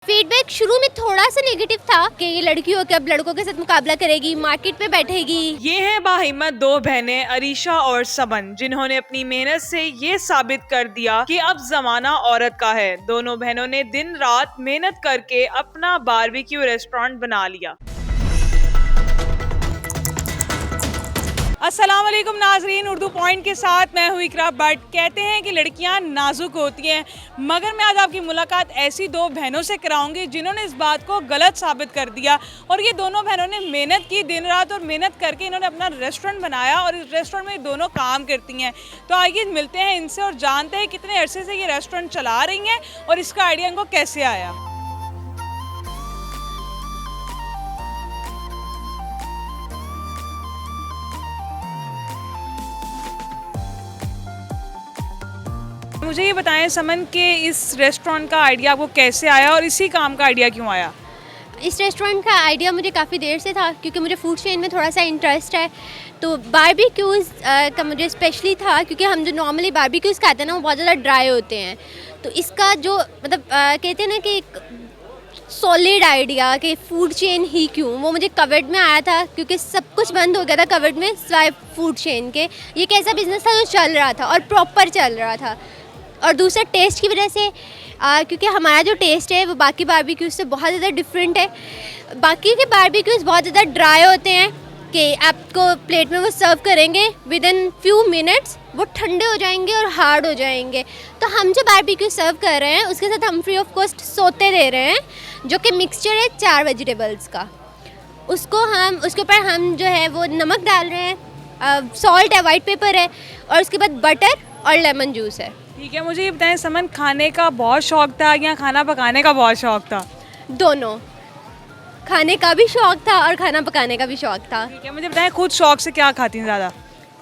Feedback शुरू में थोड़ा सा नेगेटिव था कि ये लड़की हो के अब लड़कों के साथ मुकाबला करेगी, मार्केट पे बैठेगी। ये हैं बाहिम्मत दो बहनें अरीशा और समन, जिन्होंने अपनी मेहनत से ये साबित कर दिया कि अब जमाना औरत का है। दोनों बहनों ने दिन रात मेहनत करके अपना बारबेक्यू रेस्टोरेंट बना लिया। अस्सलाम वालेकुम नाजरीन, उर्दू पॉइंट के साथ मैं हूँ इकरा भट्ट। कहते हैं कि लड़कियाँ नाजुक होती हैं, मगर मैं आज आपकी मुलाकात ऐसी दो बहनों से कराऊंगी जिन्होंने इस बात को गलत साबित कर दिया। और ये दोनों बहनों ने मेहनत की दिन रात, और मेहनत करके इन्होंने अपना रेस्टोरेंट बनाया और इस रेस्टोरेंट में दोनों काम करती हैं। तो आइए मिलते हैं इनसे और जानते हैं कितने अरसे से ये रेस्टोरेंट चला रही हैं और इसका आइडिया इनको कैसे आया। मुझे ये बताएं समन के इस रेस्टोरेंट का आइडिया आपको कैसे आया और इसी काम का आइडिया क्यों आया? इस रेस्टोरेंट का आइडिया मुझे काफ़ी देर से था, क्योंकि मुझे फूड चेन में थोड़ा सा इंटरेस्ट है। तो बारबेक्यूज़ का मुझे स्पेशली था, क्योंकि हम जो नॉर्मली बारबेक्यूज़ खाते हैं ना वो बहुत ज़्यादा ड्राई होते हैं। तो इसका जो मतलब कहते हैं ना कि एक सॉलिड आइडिया कि फूड चेन ही क्यों, वो मुझे कवर्ड में आया था, क्योंकि सब कुछ बंद हो गया था कवर्ड में सिवाय फूड चेन के। ये एक ऐसा बिजनेस था जो चल रहा था और प्रॉपर चल रहा था। और दूसरा टेस्ट की वजह से, क्योंकि हमारा जो टेस्ट है वो बाकी बारबेक्यूज़ से बहुत ज़्यादा डिफरेंट है। बाकी के बारबेक्यूज़ बहुत ज़्यादा ड्राई होते हैं कि आपको प्लेट में वो सर्व करेंगे, विद इन फ्यू मिनट्स वो ठंडे हो जाएंगे और हार्ड हो जाएंगे। तो हम जो बारबेक्यू सर्व कर रहे हैं उसके साथ हम फ्री ऑफ कॉस्ट सोते दे रहे हैं, जो कि मिक्सचर है 4 वेजिटेबल्स का। उसके ऊपर हम जो है वो नमक डाल रहे हैं, सॉल्ट है, वाइट पेपर है, और उसके बाद बटर और लेमन जूस है। ठीक है, मुझे ये बताएं समन, खाने का बहुत शौक था या खाना पकाने का बहुत शौक था? दोनों, खाने का भी शौक था और खाना पकाने का भी शौक था। ठीक है, मुझे बताएं खुद शौक से क्या खाती हैं ज़्यादा?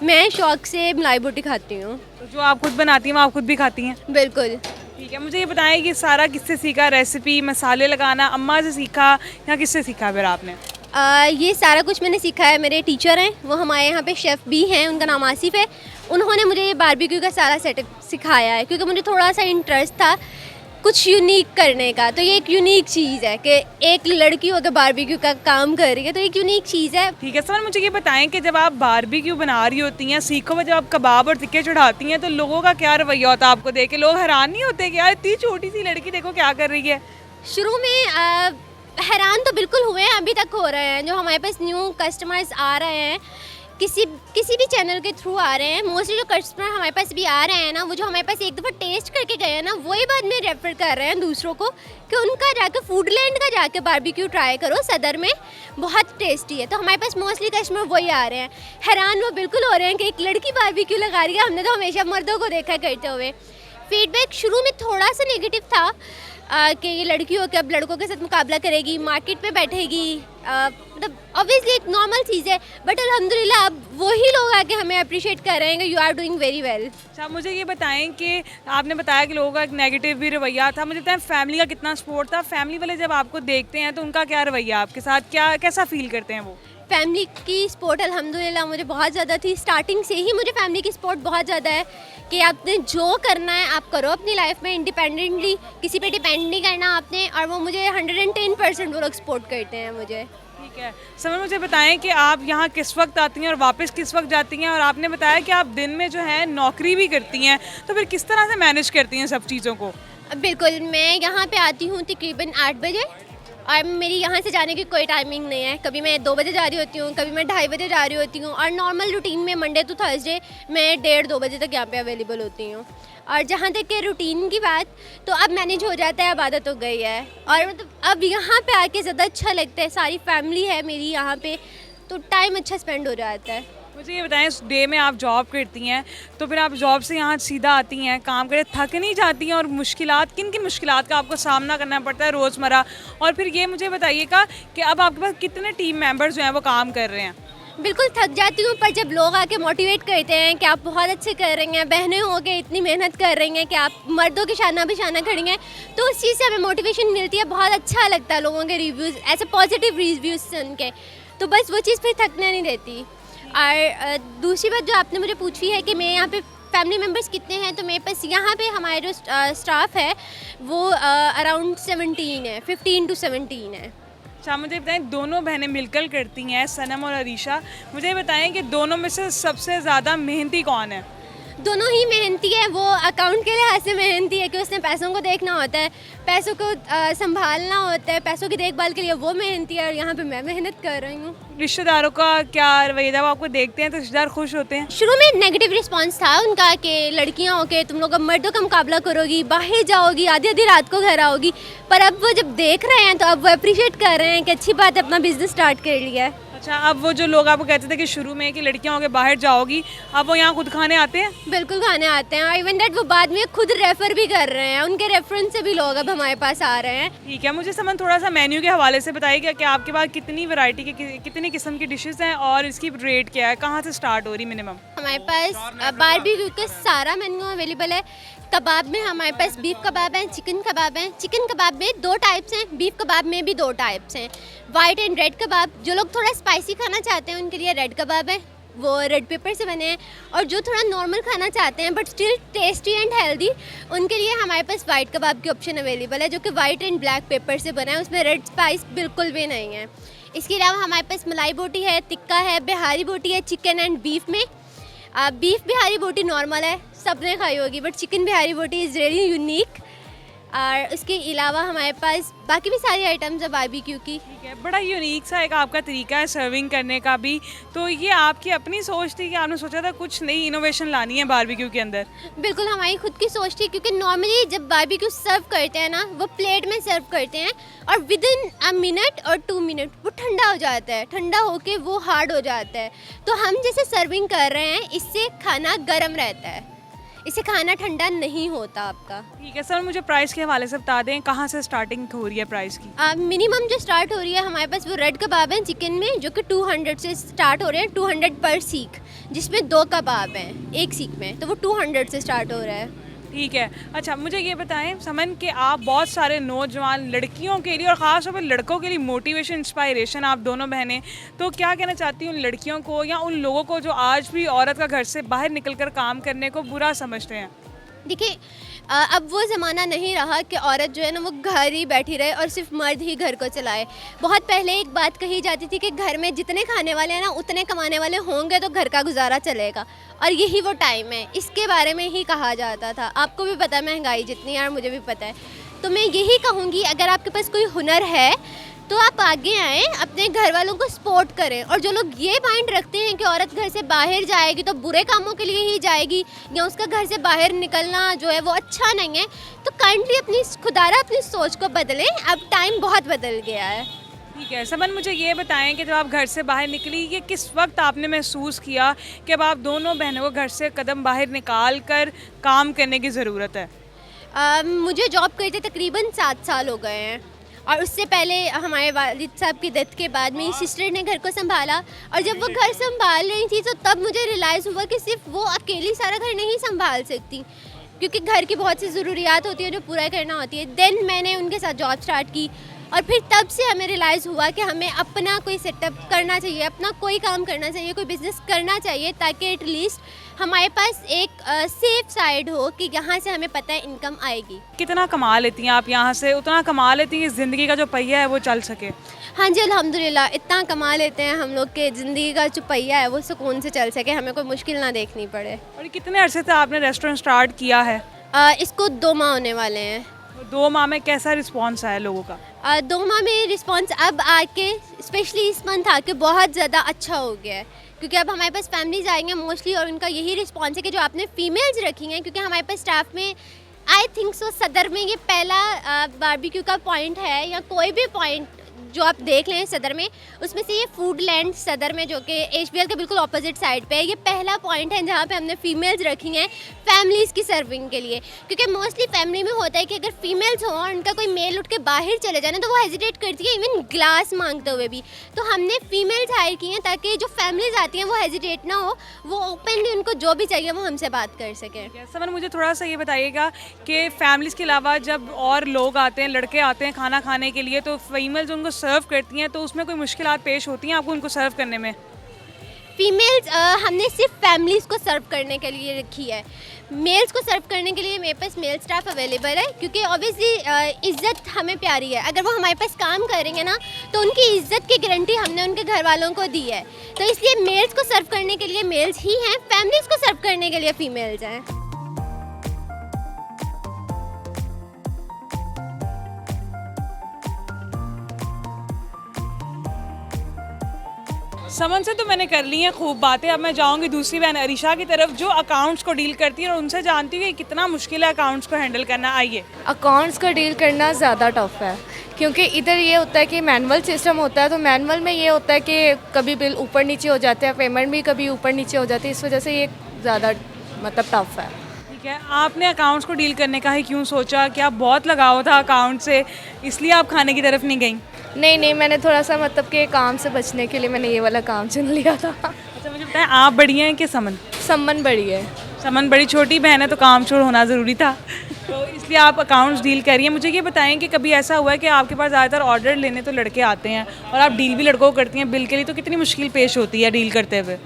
मैं शौक से मलाई बोटी खाती हूँ। तो जो आप खुद बनाती हैं वो आप खुद भी खाती हैं? बिल्कुल। ठीक है, मुझे ये बताएं कि सारा किससे सीखा, रेसिपी मसाले लगाना अम्मा से सीखा या किससे सीखा फिर आपने? ये सारा कुछ मैंने सीखा है, मेरे टीचर हैं, वो हमारे यहाँ पे शेफ़ भी हैं, उनका नाम आसिफ है। उन्होंने मुझे ये बारबेक्यू का सारा सेटअप सिखाया है, क्योंकि मुझे थोड़ा सा इंटरेस्ट था कुछ यूनिक करने का। तो ये एक यूनिक चीज़ है कि एक लड़की होकर बारबेक्यू का काम कर रही है, तो एक यूनिक चीज़ है। ठीक है समन, मुझे ये बताएं कि जब आप बारबेक्यू बना रही होती हैं, सीखो में जब आप कबाब और टिक्के चढ़ाती हैं, तो लोगों का क्या रवैया होता है आपको देख के? लोग हैरान नहीं होते कि यार इतनी छोटी सी लड़की देखो क्या कर रही है? शुरू में हैरान तो बिल्कुल हुए हैं, अभी तक हो रहे हैं। जो हमारे पास न्यू कस्टमर्स आ रहे हैं, किसी भी चैनल के थ्रू आ रहे हैं, मोस्टली जो कस्टमर हमारे पास भी आ रहे हैं ना, वो जो हमारे पास एक दफ़ा टेस्ट करके गए हैं ना, वही बाद में रेफर कर रहे हैं दूसरों को कि उनका जाकर फूडलैंड का जाकर बारबेक्यू ट्राई करो, सदर में बहुत टेस्टी है। तो हमारे पास मोस्टली कस्टमर वही आ रहे हैं। हैरान वो बिल्कुल हो रहे हैं कि एक लड़की बारबेक्यू लगा रही है, हमने तो हमेशा मर्दों को देखा करते हुए। फीडबैक शुरू में थोड़ा सा नेगेटिव था कि ये लड़की हो के अब लड़कों के साथ मुकाबला करेगी, मार्केट पे बैठेगी। मतलब ऑब्वियसली एक नॉर्मल चीज़ है, बट अल्हम्दुलिल्लाह अब वही लोग आके हमें अप्रिशिएट कर रहे हैं कि you are doing very well. अच्छा, मुझे ये बताएं कि आपने बताया कि लोगों का एक नेगेटिव भी रवैया था, मुझे बताएं फैमिली का कितना सपोर्ट था? फैमिली वाले जब आपको देखते हैं तो उनका क्या रवैया आपके साथ, क्या कैसा फील करते हैं वो? फैमिली की सपोर्ट अल्हम्दुलिल्लाह मुझे बहुत ज़्यादा थी। स्टार्टिंग से ही मुझे फैमिली की सपोर्ट बहुत ज़्यादा है कि आपने जो करना है आप करो अपनी लाइफ में इंडिपेंडेंटली, किसी पे डिपेंड नहीं करना आपने। और वो मुझे 110% वो लोग सपोर्ट करते हैं मुझे। ठीक है समझ, मुझे बताएं कि आप यहाँ किस वक्त आती हैं और वापस किस वक्त जाती हैं? और आपने बताया कि आप दिन में जो है नौकरी भी करती हैं, तो फिर किस तरह से मैनेज करती हैं सब चीज़ों को? बिल्कुल, मैं यहाँ पे आती हूँ तकरीबन 8 बजे, और मेरी यहाँ से जाने की कोई टाइमिंग नहीं है। कभी मैं 2 बजे जा रही होती हूँ, कभी मैं 2:30 बजे जा रही होती हूँ, और नॉर्मल रूटीन में मंडे टू थर्सडे मैं 1:30-2 बजे तक यहाँ पे अवेलेबल होती हूँ। और जहाँ तक के रूटीन की बात, तो अब मैनेज हो जाता है, अब आदत हो गई है। और मतलब अब यहाँ पे आके ज़्यादा अच्छा लगता है, सारी फैमिली है मेरी यहाँ पे, तो टाइम अच्छा स्पेंड हो जाता है। मुझे ये बताएं, उस डे में आप जॉब करती हैं, तो फिर आप जॉब से यहाँ सीधा आती हैं, काम करे, थक नहीं जाती हैं? और मुश्किलात, किन किन मुश्किलात का आपको सामना करना पड़ता है रोज़मर्रा? और फिर ये मुझे बताइएगा कि अब आपके पास कितने टीम मेंबर्स जो हैं वो काम कर रहे हैं? बिल्कुल थक जाती हूँ, पर जब लोग आके मोटिवेट करते हैं कि आप बहुत अच्छे कर रही हैं, बहनें हो के इतनी मेहनत कर रही हैं कि आप मर्दों के शाना भी शाना खड़ी हैं, तो उस चीज़ से हमें मोटिवेशन मिलती है। बहुत अच्छा लगता है लोगों के रिव्यूज़, ऐसे पॉजिटिव रिव्यूज़ सुन के, तो बस वो चीज़ फिर थकने नहीं देती। और दूसरी बात जो आपने मुझे पूछी है कि मैं यहाँ पे फैमिली मेम्बर्स कितने हैं, तो मेरे पास यहाँ पे हमारे जो स्टाफ है वो अराउंड 17 है, 15 to 17 है। अच्छा, मुझे बताएं, दोनों बहनें मिलकर करती हैं, सनम और अरीशा, मुझे बताएं कि दोनों में से सबसे ज़्यादा मेहनती कौन है? दोनों ही मेहनती है। वो अकाउंट के लिहाज से मेहनती है कि उसने पैसों को देखना होता है, पैसों को संभालना होता है, पैसों की देखभाल के लिए वो मेहनती है, और यहाँ पे मैं मेहनत कर रही हूँ। रिश्तेदारों का क्या रवैया, जब आपको देखते हैं तो रिश्तेदार खुश होते हैं? शुरू में नेगेटिव रिस्पांस था उनका कि लड़कियां होके तुम लोग अब मर्दों का मुकाबला करोगी, बाहर जाओगी, आधी आधी रात को घर आओगी, पर अब वो जब देख रहे हैं तो अब वो अप्रिशिएट कर रहे हैं कि अच्छी बात है, अपना बिजनेस स्टार्ट कर लिया है। अच्छा, अब वो जो लोग आपको कहते थे कि शुरू में कि लड़कियां होके बाहर जाओगी, अब वो यहाँ खुद खाने आते हैं? बिल्कुल खाने आते हैं, इवन दैट वो बाद में खुद रेफर भी कर रहे हैं, उनके रेफरेंस से भी लोग अब हमारे पास आ रहे हैं। ठीक है, मुझे समन थोड़ा सा मेन्यू के हवाले से बताइएगा कि आपके पास कितनी वैरायटी के कितनी किस्म की डिशेस हैं और इसकी रेट क्या है, कहाँ से स्टार्ट हो रही मिनिमम? हमारे पास बारबेक्यू का सारा मेन्यू अवेलेबल है। कबाब में हमारे पास बीफ कबाब हैं, चिकन कबाब हैं। चिकन कबाब में 2 टाइप्स हैं, बीफ कबाब में भी 2 टाइप्स हैं, वाइट एंड रेड कबाब। जो लोग थोड़ा स्पाइसी खाना चाहते हैं उनके लिए रेड कबाब है, वो रेड पेपर से बने हैं, और जो थोड़ा नॉर्मल खाना चाहते हैं but still tasty and healthy, उनके लिए हमारे पास वाइट कबाब की ऑप्शन अवेलेबल है, जो कि वाइट एंड ब्लैक पेपर से बना है, उसमें रेड स्पाइस बिल्कुल भी नहीं है। इसके अलावा हमारे पास मलाई बोटी है, टिक्का है, बिहारी बोटी है, चिकन एंड बीफ में। बीफ बिहारी बोटी नॉर्मल है, सबने खाई होगी, बट चिकन बिहारी बोटी इज़ रियली यूनिक। और उसके अलावा हमारे पास बाकी भी सारी आइटम्स है बारबेक्यू की। ठीक है, बड़ा यूनिक सा एक आपका तरीका है सर्विंग करने का भी, तो ये आपकी अपनी सोच थी कि आपने सोचा था कुछ नई इनोवेशन लानी है बारबेक्यू के अंदर? बिल्कुल हमारी खुद की सोच थी, क्योंकि नॉर्मली जब बारबेक्यू सर्व करते हैं ना, वो प्लेट में सर्व करते हैं और विद इन अ मिनट और 2 मिनट वो ठंडा हो जाता है, ठंडा होके वो हार्ड हो जाता है। तो हम जैसे सर्विंग कर रहे हैं, इससे खाना गर्म रहता है, इससे खाना ठंडा नहीं होता आपका। ठीक है सर, मुझे प्राइस के हवाले से बता दें, कहाँ से स्टार्टिंग हो रही है प्राइस की? मिनिमम जो स्टार्ट हो रही है हमारे पास वो रेड कबाब हैं चिकन में, जो कि 200 से स्टार्ट हो रहे हैं, 200 पर सीख, जिसमें 2 कबाब हैं एक सीख में, तो वो 200 से स्टार्ट हो रहा है। ठीक है, अच्छा मुझे ये बताएं समन कि आप बहुत सारे नौजवान लड़कियों के लिए और ख़ास तौर पर लड़कों के लिए मोटिवेशन, इंस्पायरेशन, आप दोनों बहनें, तो क्या कहना चाहती हैं उन लड़कियों को या उन लोगों को जो आज भी औरत का घर से बाहर निकलकर काम करने को बुरा समझते हैं? देखिए, अब वो ज़माना नहीं रहा कि औरत जो है ना वो घर ही बैठी रहे और सिर्फ मर्द ही घर को चलाए। बहुत पहले एक बात कही जाती थी कि घर में जितने खाने वाले हैं ना उतने कमाने वाले होंगे तो घर का गुजारा चलेगा, और यही वो टाइम है, इसके बारे में ही कहा जाता था। आपको भी पता है महंगाई जितनी है, और मुझे भी पता है, तो मैं यही कहूँगी अगर आपके पास कोई हुनर है तो आप आगे आएँ, अपने घर वालों को सपोर्ट करें। और जो लोग ये माइंड रखते हैं कि औरत घर से बाहर जाएगी तो बुरे कामों के लिए ही जाएगी, या उसका घर से बाहर निकलना जो है वो अच्छा नहीं है, तो काइंडली अपनी खुदारा अपनी सोच को बदलें। अब टाइम बहुत बदल गया है। ठीक है समन, मुझे ये बताएं कि जब आप घर से बाहर निकली, ये किस वक्त आपने महसूस किया कि अब आप दोनों बहनों को घर से कदम बाहर निकाल कर काम करने की ज़रूरत है? मुझे जॉब करते तकरीबन 7 साल हो गए हैं, और उससे पहले हमारे वालिद साहब की डेथ के बाद मेरी सिस्टर ने घर को संभाला, और जब वो घर संभाल रही थी तो तब मुझे रियलाइज़ हुआ कि सिर्फ वो अकेली सारा घर नहीं संभाल सकती, क्योंकि घर की बहुत सी ज़रूरियात होती है जो पूरा करना होती है। देन मैंने उनके साथ जॉब स्टार्ट की, और फिर तब से हमें रियलाइज़ हुआ कि हमें अपना कोई सेटअप करना चाहिए, अपना कोई काम करना चाहिए, कोई बिज़नेस करना चाहिए, ताकि एटलीस्ट हमारे पास एक सेफ साइड हो कि यहाँ से हमें पता है इनकम आएगी। कितना कमा लेती हैं आप यहाँ से? उतना कमा लेती हैं कि ज़िंदगी का जो पहिया है वो चल सके? हाँ जी, अल्हम्दुलिल्लाह इतना कमा लेते हैं हम लोग के ज़िंदगी का जो पहिया है वो सुकून से चल सके, हमें कोई मुश्किल ना देखनी पड़े। और कितने अरसे से आपने रेस्टोरेंट स्टार्ट किया है? इसको 2 माह होने वाले हैं। 2 माह में कैसा रिस्पॉन्स आया लोगों का? 2 माह में रिस्पॉन्स अब आके स्पेशली इस मंथ आके बहुत ज़्यादा अच्छा हो गया है, क्योंकि अब हमारे पास फैमिलीज आएंगे मोस्टली, और उनका यही रिस्पॉन्स है कि जो आपने फीमेल्स रखी हैं, क्योंकि हमारे पास स्टाफ में आई थिंक सो सदर में ये पहला बारबेक्यू का पॉइंट है, या कोई भी पॉइंट जो आप देख लें सदर में, उसमें से ये फूड लैंड सदर में, जो कि HBL के बिल्कुल ऑपोजिट साइड पे है, ये पहला पॉइंट है जहाँ पे हमने फीमेल्स रखी हैं फैमिलीज़ की सर्विंग के लिए। क्योंकि मोस्टली फैमिली में होता है कि अगर फीमेल्स हों और उनका कोई मेल उठ के बाहर चले जाना तो वो हेजिटेट करती है, इवन ग्लास मांगते हुए भी। तो हमने फीमेल्स हायर की हैं ताकि जो फैमिलीज आती हैं वो हेजिटेट ना हो, वो ओपनली उनको जो भी चाहिए वो हमसे बात कर सकें। समन, मुझे थोड़ा सा ये बताइएगा कि फैमिलीज़ के अलावा जब और लोग आते हैं, लड़के आते हैं खाना खाने के लिए, तो फीमेल्स उनको सर्व करती हैं, तो उसमें कोई मुश्किलात पेश होती हैं आपको उनको सर्व करने में? फीमेल्स हमने सिर्फ फैमिलीज़ को सर्व करने के लिए रखी है। मेल्स को सर्व करने के लिए मेरे पास मेल स्टाफ अवेलेबल है, क्योंकि ऑब्वियसली इज़्ज़त हमें प्यारी है। अगर वो हमारे पास काम करेंगे ना तो उनकी इज़्ज़त की गारंटी हमने उनके घर वालों को दी है। तो इसलिए मेल्स को सर्व करने के लिए मेल्स ही हैं, फैमिलीज़ को सर्व करने के लिए फ़ीमेल्स हैं। समन से तो मैंने कर ली हैं खूब बातें। अब मैं जाऊंगी दूसरी बहन अरीशा की तरफ, जो अकाउंट्स को डील करती है और उनसे जानती हूँ कि कितना मुश्किल है अकाउंट्स को हैंडल करना। आइए। अकाउंट्स का डील करना ज़्यादा टफ है, क्योंकि इधर ये होता है कि मैनुअल सिस्टम होता है। तो मैनुअल में ये होता है कि कभी बिल ऊपर नीचे हो जाते हैं, पेमेंट भी कभी ऊपर नीचे हो जाती है। इस वजह से ये ज़्यादा मतलब टफ है। ठीक है, आपने अकाउंट्स को डील करने का ही क्यों सोचा? क्या बहुत लगाव था अकाउंट से, इसलिए आप खाने की तरफ नहीं गई? नहीं, मैंने थोड़ा सा मतलब कि काम से बचने के लिए मैंने ये वाला काम चुन लिया था। अच्छा, मुझे बताएं, आप बड़ी हैं कि समन? सम्मन बड़ी है। समन बड़ी छोटी बहन है, तो काम चोर होना ज़रूरी था, तो इसलिए आप अकाउंट्स डील करिए। मुझे ये बताएं कि कभी ऐसा हुआ है कि आपके पास ज़्यादातर ऑर्डर लेने तो लड़के आते हैं और आप डील भी लड़कों को करती हैं बिल के लिए, तो कितनी मुश्किल पेश होती है डील करते हुए?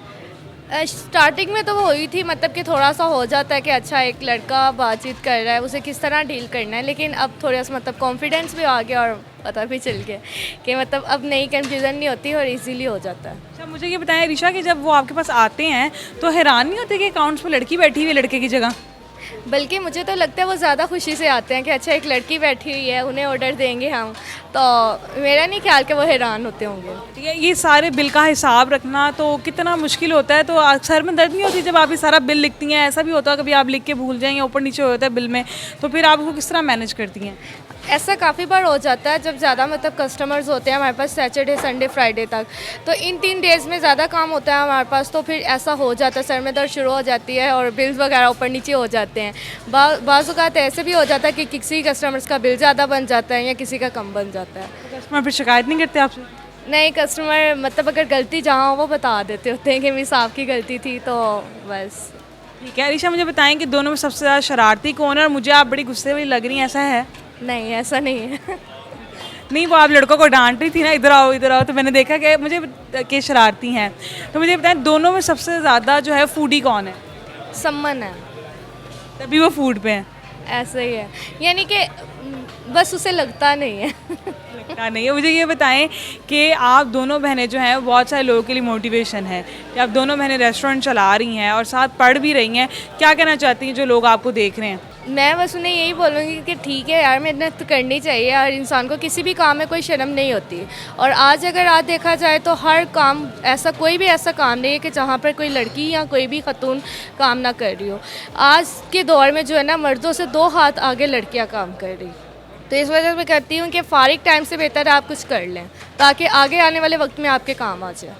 स्टार्टिंग में तो वो हुई थी, मतलब कि थोड़ा सा हो जाता है कि अच्छा एक लड़का बातचीत कर रहा है, उसे किस तरह डील करना है। लेकिन अब थोड़ा सा मतलब कॉन्फिडेंस भी आ गया और पता भी चल गया कि मतलब अब नई कन्फ्यूज़न नहीं होती और इजीली हो जाता है। अच्छा, मुझे ये बताएं ऋषा कि जब वो आपके पास आते हैं तो हैरान नहीं होते कि अकाउंट्स में लड़की बैठी हुई है लड़के की जगह? बल्कि मुझे तो लगता है वो ज़्यादा खुशी से आते हैं कि अच्छा एक लड़की बैठी हुई है, उन्हें ऑर्डर देंगे हम। तो मेरा नहीं ख्याल कि वो हैरान होते होंगे। ठीक है, ये सारे बिल का हिसाब रखना तो कितना मुश्किल होता है? तो सर में दर्द नहीं होती जब आप ये सारा बिल लिखती हैं? ऐसा भी होता है कभी आप लिख के भूल जाएं या ऊपर नीचे हो जाता है बिल में, तो फिर आप उसको किस तरह मैनेज करती हैं? ऐसा काफ़ी बार हो जाता है जब ज़्यादा मतलब कस्टमर्स होते हैं हमारे पास सैटरडे संडे फ्राइडे तक, तो इन 3 डेज़ में ज़्यादा काम होता है हमारे पास। तो फिर ऐसा हो जाता है, सर में दर्द शुरू हो जाती है और बिल्स वगैरह ऊपर नीचे हो जाते हैं। बाज़ औक़ात ऐसे भी हो जाता है कि किसी कस्टमर्स का बिल ज़्यादा बन जाता है या किसी का कम बन जाता है। कस्टमर फिर शिकायत नहीं करते आपसे? नहीं, कस्टमर मतलब अगर गलती जहाँ हो वो बता देते होते हैं कि मिस आपकी गलती थी, तो बस। ठीक है, अरीशा मुझे बताएं कि दोनों में सबसे ज़्यादा शरारती कौन है? और मुझे आप बड़ी गुस्से वाली लग रही हैं, ऐसा है? नहीं, ऐसा नहीं है। नहीं, वो आप लड़कों को डांट रही थी ना, इधर आओ, तो मैंने देखा कि मुझे कि शरारती हैं। तो मुझे बताएं, दोनों में सबसे ज़्यादा जो है फूडी कौन है? सम्मन है। तभी वो फूड पे हैं। ऐसा ही है, यानी कि बस उसे लगता नहीं है। लगता नहीं है। मुझे ये बताएं कि आप दोनों बहनें जो हैं बहुत सारे लोगों के लिए मोटिवेशन है कि आप दोनों बहनें रेस्टोरेंट चला रही हैं और साथ पढ़ भी रही हैं। क्या कहना चाहती हैं जो लोग आपको देख रहे हैं? मैं बस उन्हें यही बोलूँगी कि ठीक है यार, मेहनत तो करनी चाहिए और इंसान को किसी भी काम में कोई शर्म नहीं होती। और आज अगर आज देखा जाए तो हर काम ऐसा, कोई भी ऐसा काम नहीं है कि जहाँ पर कोई लड़की या कोई भी खतून काम ना कर रही हो। आज के दौर में जो है ना, मर्दों से 2 हाथ आगे लड़कियाँ काम कर रही। तो इस वजह से मैं कहती हूँ कि फारिग टाइम से बेहतर है आप कुछ कर लें, ताकि आगे आने वाले वक्त में आपके काम आ जाए।